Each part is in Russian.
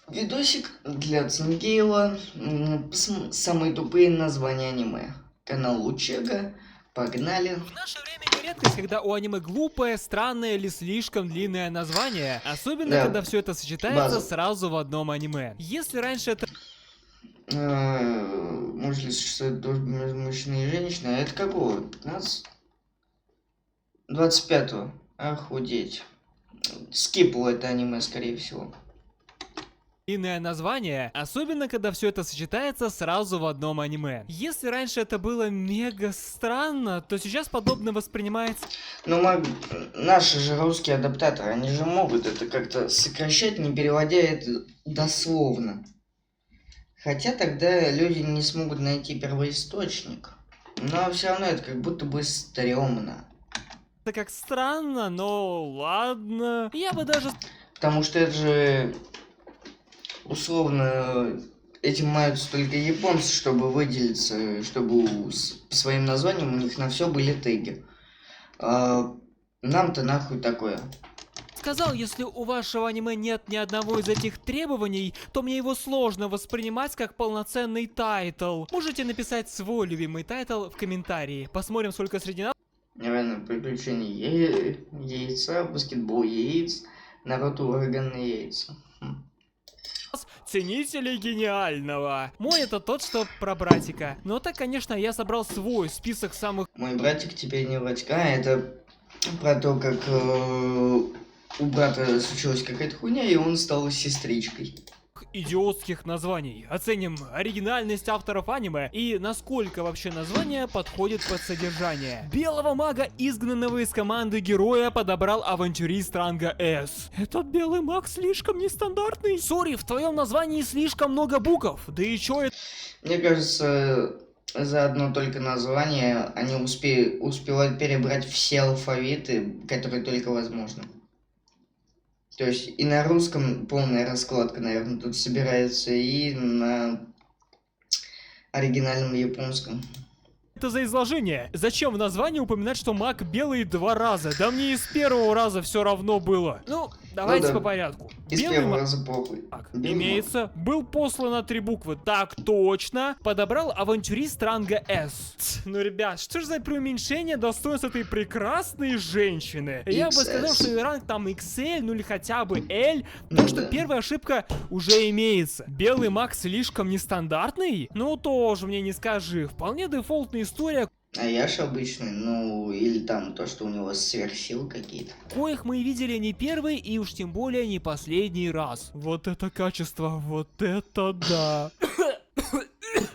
Видосик для Цингейла. Самые тупые названия аниме. Канал Лучега. Погнали. В наше время не редкость, когда у аниме глупое, странное или слишком длинное название. Особенно, Да, когда все это сочетается база. сразу в одном аниме. Если раньше это... Может ли существовать дружба между мужчиной и женщиной? А это какого? 15? 25-го. Охудеть. Скипал это аниме, скорее всего. длинное название, особенно когда все это сочетается сразу в одном аниме. Если раньше это было мега странно, то сейчас подобное воспринимается... Но наши же русские адаптаторы, они же могут это как-то сокращать, не переводя это дословно. Хотя тогда люди не смогут найти первоисточник. Но все равно это как будто бы стрёмно. Это как странно, но ладно. Я бы даже... Потому что это же условно этим маются только японцы, чтобы выделиться, чтобы по своим названиям у них на все были теги. А нам-то нахуй такое. сказал, если у вашего аниме нет ни одного из этих требований, то мне его сложно воспринимать как полноценный тайтл. Можете написать свой любимый тайтл в комментарии. Посмотрим, сколько среди нас... Наверное, приключения яйца, баскетбол яиц, Наруто ураганные яйца. ценителей гениального. Мой это тот, что про братика. Но так, конечно, я собрал свой список самых... Мой братик теперь не братик, это про то, как у брата случилась какая-то хуйня, и он стал сестричкой. идиотских названий. Оценим оригинальность авторов аниме и насколько вообще название подходит под содержание. Белого мага, изгнанного из команды героя, подобрал авантюрист ранга S. Этот белый маг слишком нестандартный. Сори, в твоем названии слишком много букв. Да и чё это? Мне кажется, за одно только название они успевают перебрать все алфавиты, которые только возможно. То есть и на русском полная раскладка, наверное, тут собирается, и на оригинальном японском. Это за изложение? Зачем в названии упоминать, что маг белый 2 раза? Да мне и с первого раза все равно было. Ну, давайте по порядку. Из Белый первого маг... раза похуй. Имеется, был послан на 3 буквы, так точно. Подобрал авантюрист ранга S. Ну, ребят, что же за преуменьшение достоинств этой прекрасной женщины? Я бы сказал, что ее ранг там XL, ну или хотя бы L, потому что первая ошибка уже имеется. Белый маг слишком нестандартный? Ну, тоже мне не скажи. Вполне дефолтная история. А я ж обычный, ну, или там то, что у него сверхсилы какие-то. Коих мы видели не первый и уж тем более не последний раз. Вот это качество, вот это да.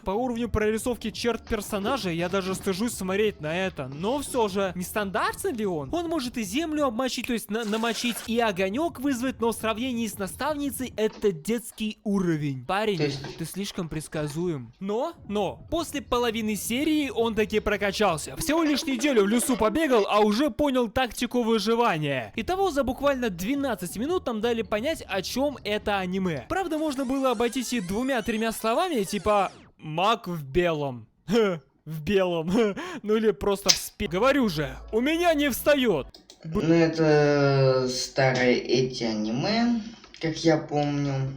По уровню прорисовки черт персонажа я даже стыжусь смотреть на это. Но все же, нестандартный ли он? Он может и землю обмочить, то есть намочить, и огонек вызвать, но в сравнении с наставницей это детский уровень. Парень, ты слишком предсказуем. Но, после половины серии он таки прокачался. Всего лишь неделю в лесу побегал, а уже понял тактику выживания. Итого за буквально 12 минут нам дали понять, о чем это аниме. Правда, можно было обойтись и 2-3 словами, типа... Маг в белом. В белом. Ну или просто в спи... Говорю же, у меня не встает. Ну это старые эти аниме, как я помню.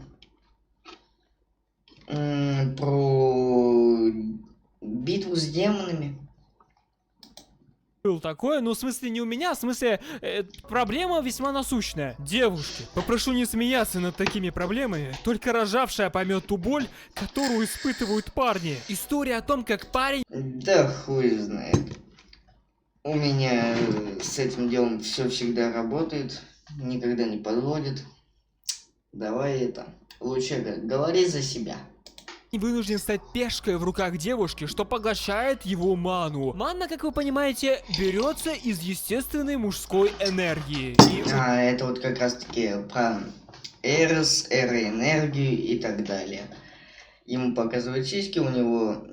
Про битву с демонами. Был такое, ну в смысле не у меня, в смысле проблема весьма насущная. Девушки, попрошу не смеяться над такими проблемами, только рожавшая поймет ту боль, которую испытывают парни. История о том, как парень... Да хуй знает. У меня с этим делом все всегда работает, никогда не подводит. Давай это, лучше говори за себя. Вынужден стать пешкой в руках девушки, что поглощает его ману. Манна, как вы понимаете, берется из естественной мужской энергии. Это вот как раз таки про Эрос, эроэнергию и так далее. Ему показывают сиськи, у него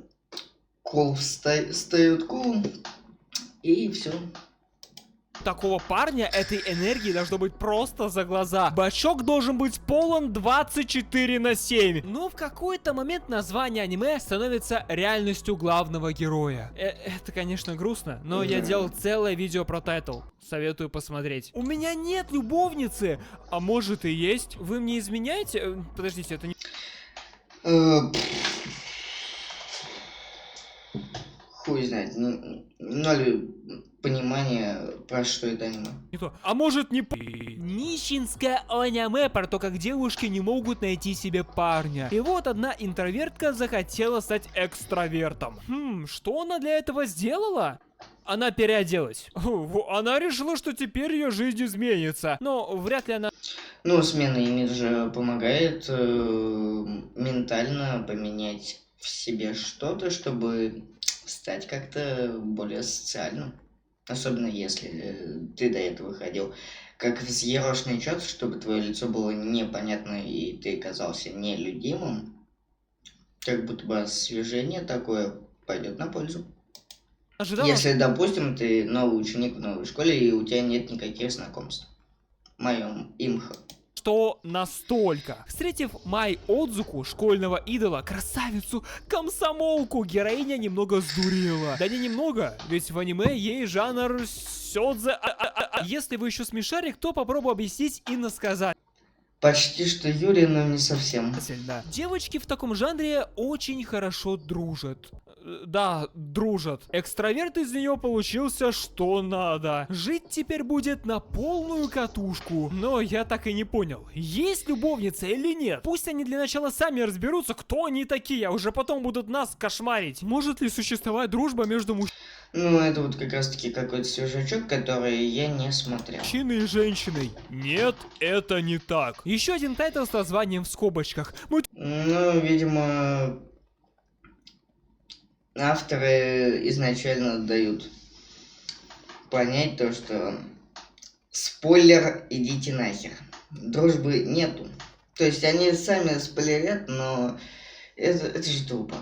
кол встает кол, и все. такого парня этой энергии должно быть просто за глаза. Бачок должен быть полон 24/7. Но в какой-то момент название аниме становится реальностью главного героя. Это, конечно, грустно, но я делал целое видео про тайтл. Советую посмотреть. У меня нет любовницы! А может и есть? Вы мне изменяете? Подождите, это не... Хуй знает, ноль понимания, про что это аниме. Не то. А может не... Нищенское аниме про то, как девушки не могут найти себе парня. И вот одна интровертка захотела стать экстравертом. Что она для этого сделала? Она переоделась. Она решила, что теперь ее жизнь изменится. Но вряд ли она... Ну, смена имиджа помогает ментально поменять в себе что-то, чтобы стать как-то более социальным. Особенно если ты до этого ходил как взъерошенный чёрт, чтобы твое лицо было непонятно и ты казался нелюдимым. Как будто бы освежение такое пойдет на пользу. Ожидала... Если, допустим, ты новый ученик в новой школе и у тебя нет никаких знакомств. Моем имхо. Что настолько. Встретив Май Отзуку, школьного идола, красавицу, комсомолку, героиня немного сдурела. Да не немного, ведь в аниме ей жанр сёдзе. Если вы еще смешарик, то попробую объяснить и насказать. Почти что Юрий, но не совсем. Девочки в таком жанре очень хорошо дружат. Да, дружат. Экстраверт из нее получился что надо. Жить теперь будет на полную катушку. Но я так и не понял, есть любовница или нет. Пусть они для начала сами разберутся, кто они такие, а уже потом будут нас кошмарить. Может ли существовать дружба между мужчинами? Ну, это вот как раз-таки какой-то свежачок, который я не смотрел. Мужчиной и женщиной. Нет, это не так. Еще один тайтл с названием в скобочках. Ну, видимо, авторы изначально дают понять то, что спойлер, идите нахер. Дружбы нету. То есть они сами спойлерят, но это же тупо.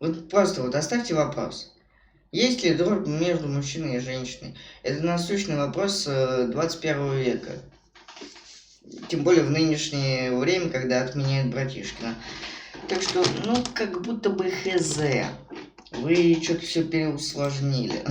Вот просто вот оставьте вопрос. Есть ли дружба между мужчиной и женщиной? Это насущный вопрос 21 века. Тем более в нынешнее время, когда отменяют братишкина. Так что, ну, как будто бы хз. Вы что-то все переусложнили.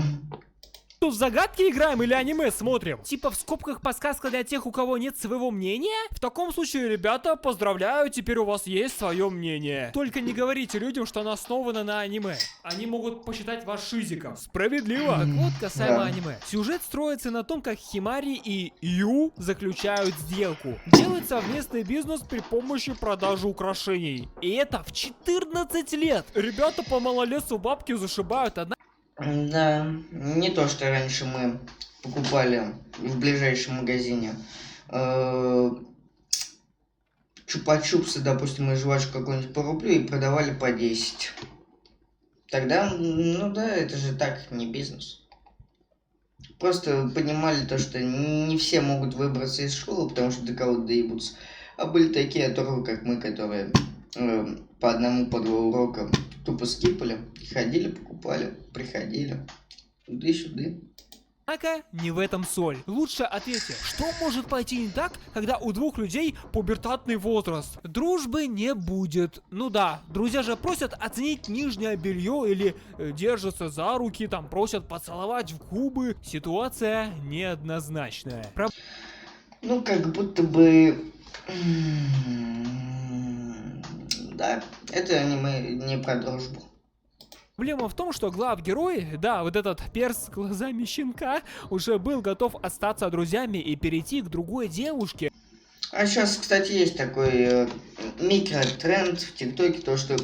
В загадки играем или аниме смотрим? Типа в скобках подсказка для тех, у кого нет своего мнения? В таком случае, ребята, поздравляю, теперь у вас есть свое мнение. Только не говорите людям, что оно основано на аниме. Они могут посчитать вас шизиком. Справедливо. Так вот, касаемо аниме. Сюжет строится на том, как Химари и Ю заключают сделку. Делают совместный бизнес при помощи продажи украшений. И это в 14 лет. Ребята по малолетству бабки зашибают одна... Да, не то, что раньше мы покупали в ближайшем магазине чупа-чупсы, допустим, и жвачку какую-нибудь по рублю и продавали по 10. Тогда, ну да, это же так, не бизнес. Просто понимали то, что не все могут выбраться из школы, потому что до кого-то доебутся. А были такие оторвы, как мы, которые по одному, по два урока тупо скипали, ходили, покупали, приходили, туды-сюды. Однако не в этом соль. Лучше ответьте, что может пойти не так, когда у двух людей пубертатный возраст? Дружбы не будет. Ну да, друзья же просят оценить нижнее белье или держатся за руки, там просят поцеловать в губы. Ситуация неоднозначная. Ну, как будто бы... Да, это аниме не про дружбу. Проблема в том, что главгерой, да, вот этот перс с глазами щенка, уже был готов остаться друзьями и перейти к другой девушке. А сейчас, кстати, есть такой микротренд в ТикТоке, то что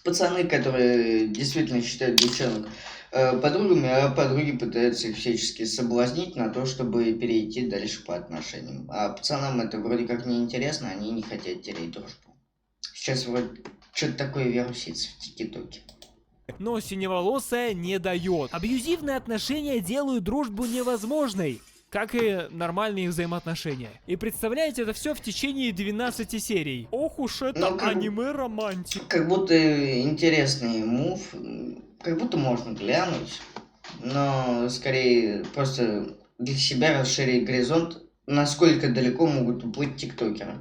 пацаны, которые действительно считают девчонок подругами, а подруги пытаются их всячески соблазнить на то, чтобы перейти дальше по отношениям. А пацанам это вроде как неинтересно, они не хотят терять дружбу. Сейчас вроде что-то такое вирусится в ТикТоке. Но синеволосая не дает. Абьюзивные отношения делают дружбу невозможной, как и нормальные взаимоотношения. И представляете, это все в течение 12 серий. Ох уж это аниме-романтик. Как будто интересный мув, как будто можно глянуть. но скорее просто для себя расширить горизонт, насколько далеко могут уплыть тиктокеры.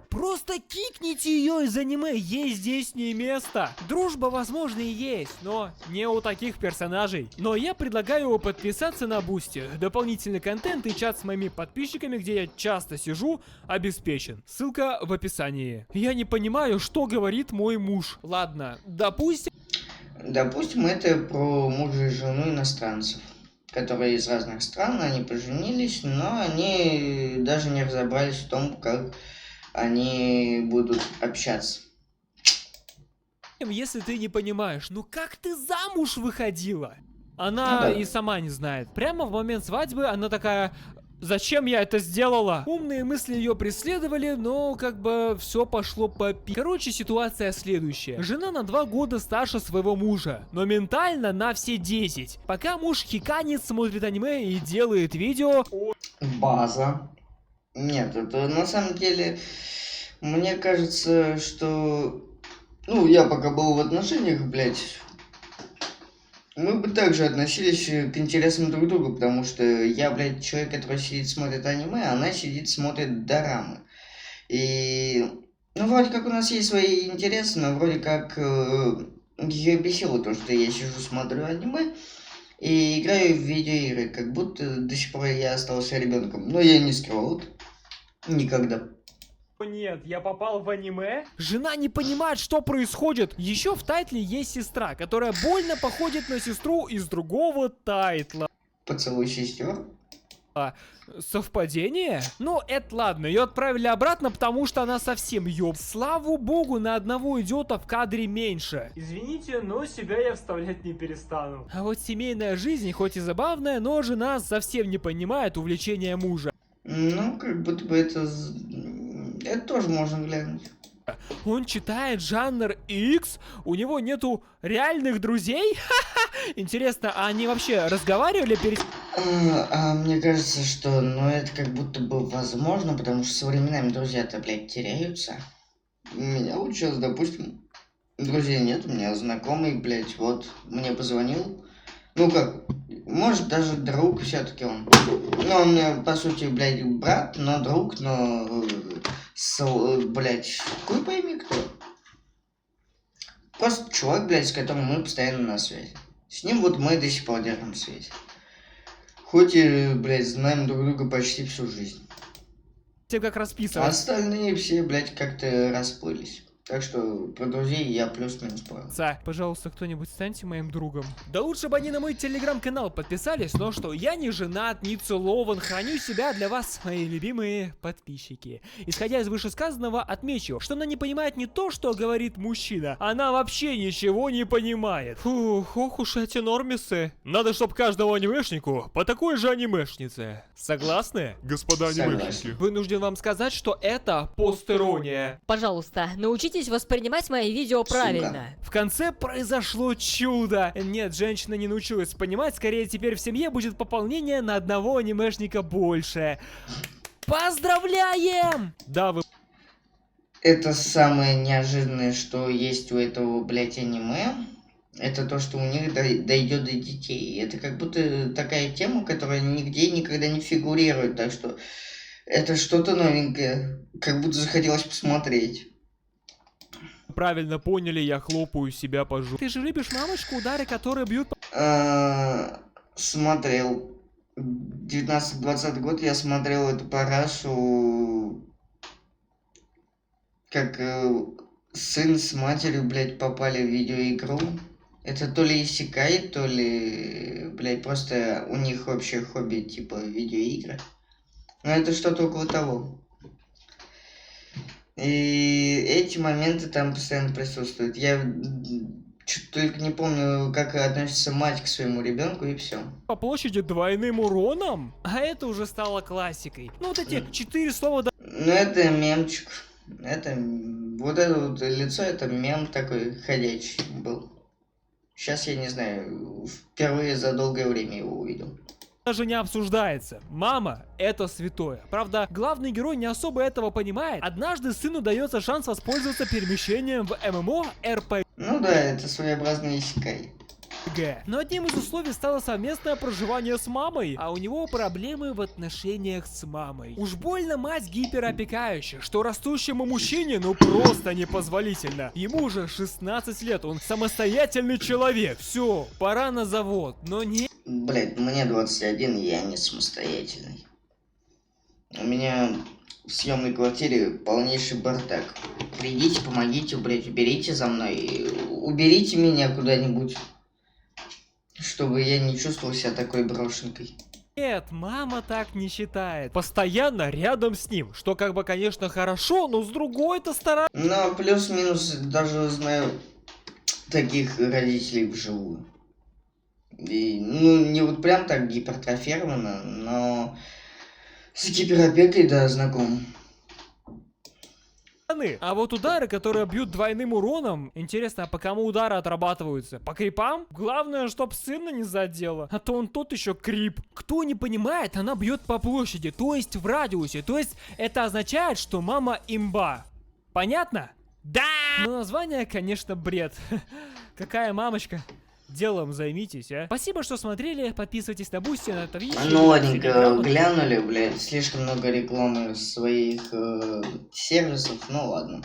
Просто кикните ее из аниме, ей здесь не место. Дружба, возможно, и есть, но не у таких персонажей. Но я предлагаю подписаться на Бусти. Дополнительный контент и чат с моими подписчиками, где я часто сижу, обеспечен. Ссылка в описании. Я не понимаю, что говорит мой муж. Ладно, допустим... Допустим, это про мужа и жену иностранцев, которые из разных стран, они поженились, но они даже не разобрались в том, как они будут общаться. Если ты не понимаешь, ну как ты замуж выходила? Она Ну да. и сама не знает. Прямо в момент свадьбы она такая... Зачем я это сделала? Умные мысли ее преследовали, но как бы все пошло по пи... Короче, ситуация следующая. Жена на 2 года старше своего мужа, но ментально на все 10. Пока муж хиканит, смотрит аниме и делает видео... База. Нет, это на самом деле, мне кажется, что... Ну, я пока был в отношениях, блядь, мы бы также относились к интересам друг друга, потому что я, блядь, человек, который сидит, смотрит аниме, а она сидит, смотрит дорамы. И, ну, вроде как у нас есть свои интересы, но вроде как ее бесило то, что я сижу, смотрю аниме и играю в видеоигры, как будто до сих пор я остался ребенком. Но я не скрывал это. Никогда. Нет, я попал в аниме. Жена не понимает, что происходит. Еще в тайтле есть сестра, которая больно походит на сестру из другого тайтла. Поцелуй сестер. Совпадение? Ну, это ладно, ее отправили обратно, потому что она совсем ёб. Слава богу, на одного идиота в кадре меньше. Извините, но себя я вставлять не перестану. А вот семейная жизнь, хоть и забавная, но жена совсем не понимает увлечения мужа. Ну, как будто бы это тоже можно глянуть. Он читает жанр X, у него нету реальных друзей? Интересно, а они вообще разговаривали перед... Мне кажется, что, ну, это как будто бы возможно, потому что со временами друзья-то, блядь, теряются. У меня вот сейчас, допустим, друзей нет, у меня знакомый, блядь, вот, мне позвонил. Ну как, может даже друг все-таки он. Ну, он мне, по сути, блядь, брат, но друг, но... блядь, хуй пойми кто. Просто чувак, блядь, с которым мы постоянно на связи. С ним вот мы до сих пор держим связь. Хоть и, блядь, знаем друг друга почти всю жизнь. Все как расписывать. Остальные все, блядь, как-то расплылись. Так что про друзей я плюс-минус понял. Пожалуйста, кто-нибудь станьте моим другом. Да лучше бы они на мой телеграм-канал подписались, но что, я не женат, не целован, храню себя для вас, мои любимые подписчики. Исходя из вышесказанного, отмечу, что она не понимает не то, что говорит мужчина, она вообще ничего не понимает. Фух, ох уж эти нормисы. Надо, чтоб каждому анимешнику по такой же анимешнице. Согласны, господа анимешники? Вынужден вам сказать, что это постерония. Пожалуйста, научитесь воспринимать мои видео правильно. В конце произошло чудо. Нет, женщина не научилась понимать, скорее теперь в семье будет пополнение на одного анимешника больше. Поздравляем! Да, вы... Это самое неожиданное, что есть у этого, блядь, аниме. Это то, что у них дойдет до детей. Это как будто такая тема, которая нигде никогда не фигурирует. Так что это что-то новенькое. Как будто захотелось посмотреть. Правильно поняли, я хлопаю себя по жопе. Ты же любишь мамочку, удары, которые бьют по... Смотрел. 19-20 год я смотрел эту парашу, как сын с матерью, блядь, попали в видеоигру. Это то ли иссякай, то ли, блядь, просто у них общее хобби, типа видеоигры. Но это что-то около того. И эти моменты там постоянно присутствуют. Я что-то только не помню, как относится мать к своему ребенку, и все. По площади двойным уроном? А это уже стало классикой. Ну вот эти 4 слова... Ну это мемчик. Это вот это вот лицо, это мем такой ходячий был. Сейчас я не знаю, впервые за долгое время его увидел. Даже не обсуждается. Мама — это святое. Правда, главный герой не особо этого понимает. Однажды сыну дается шанс воспользоваться перемещением в ММО РП. Ну да, это своеобразный иссякай. Но одним из условий стало совместное проживание с мамой, а у него проблемы в отношениях с мамой. Уж больно мать гиперопекающая, что растущему мужчине ну просто непозволительно. Ему уже 16 лет, он самостоятельный человек. Все, пора на завод, но не... Блять, мне 21, я не самостоятельный. У меня в съемной квартире полнейший бардак. Придите, помогите, блять, уберите за мной. Уберите меня куда-нибудь, чтобы я не чувствовал себя такой брошенкой. Нет, мама так не считает. Постоянно рядом с ним, что как бы, конечно, хорошо, но с другой-то стороны... Но плюс-минус даже знаю таких родителей вживую. И, ну, не вот прям так гипертрофировано, но с гиперопекой, да, знаком. А вот удары, которые бьют двойным уроном, интересно, а по кому удары отрабатываются? По крипам? Главное, чтоб сына не задело, а то он тот еще крип. Кто не понимает, она бьет по площади, то есть в радиусе, то есть это означает, что мама имба. Понятно? Да! Но название, конечно, бред. Какая мамочка? Делом займитесь, а. Спасибо, что смотрели. Подписывайтесь на Бусти, на Твич. Ну ладненько, глянули, блядь, слишком много рекламы своих сервисов, ну ладно.